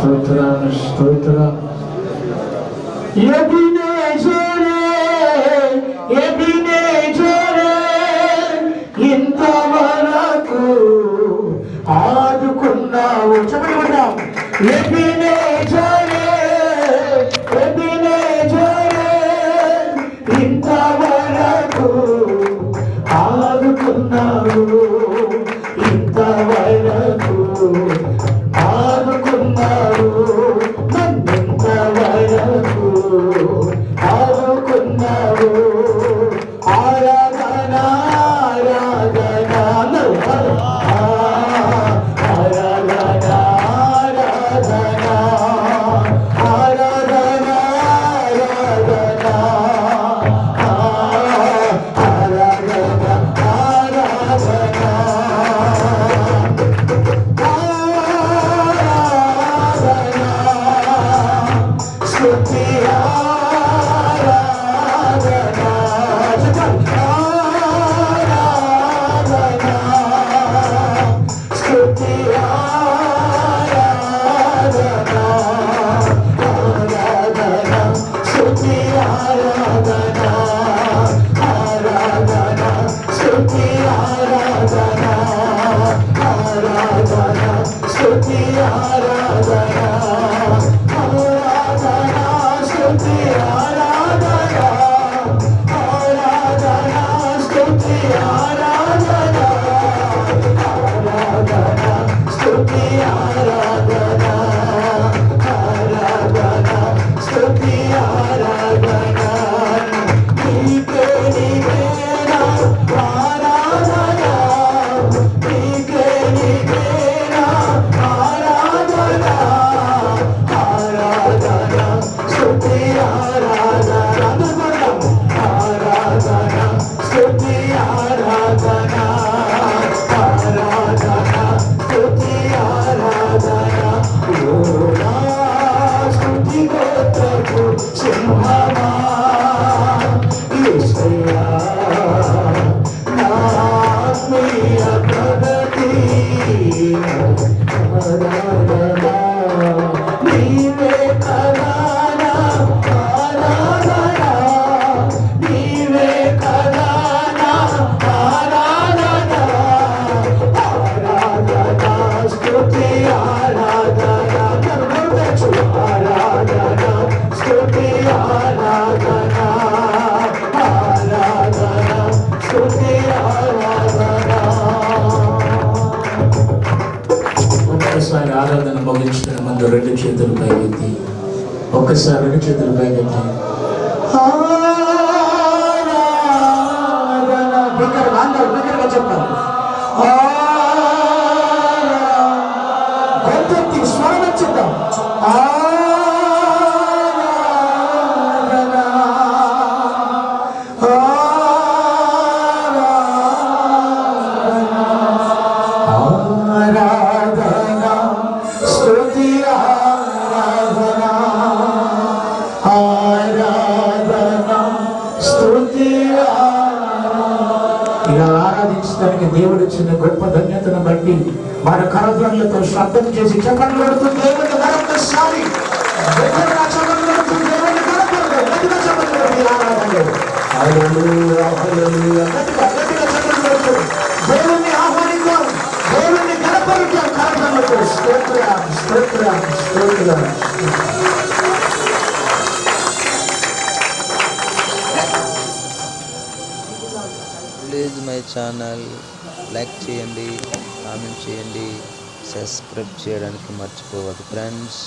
స్తోత్రం స్తోత్రం. ఎబినేజరే ఎబినేజరే ఇంతవరకు ఆదుకున్నావు. చెప్పండి. ఎబినేజరే ఎబినేజరే ఇంతవరకు ఆదుకున్నావు. ఇంతవరకు ఆదుకున్నావు. నన్నింతవరకు ఆదుకున్నావు. ఆరాధన ఆరాధన ఆరాధన ఆరాధన ఆరాధన ఆరాధన ముగించిన ముందు రెండు చేతులు పైకెత్తి ఒక్కసారి రెండు చేతులు పైకెత్తి బిగ్గరగా చెప్పాలి. గొంతెత్తి స్వరం వచ్చిద్దాం. ఇలా ఆరాధించడానికి దేవుడు ఇచ్చిన గొప్ప ధన్యతను బట్టి మన కరధ్వనులతో శబ్దం చేసి చప్పట్లు కొడుతూ దేవుని మరొకసారి దేవుణ్ణి ఆహ్వానిద్దాం. దేవుణ్ణి గణపరుద్దాం. కరధ్వనులతో స్తోత్రం స్తోత్రం స్తోత్రం. ప్లీజ్ మై ఛానల్ లైక్ చేయండి, కామెంట్ చేయండి, సబ్స్క్రైబ్ చేయడానికి మర్చిపోవద్దు ఫ్రెండ్స్.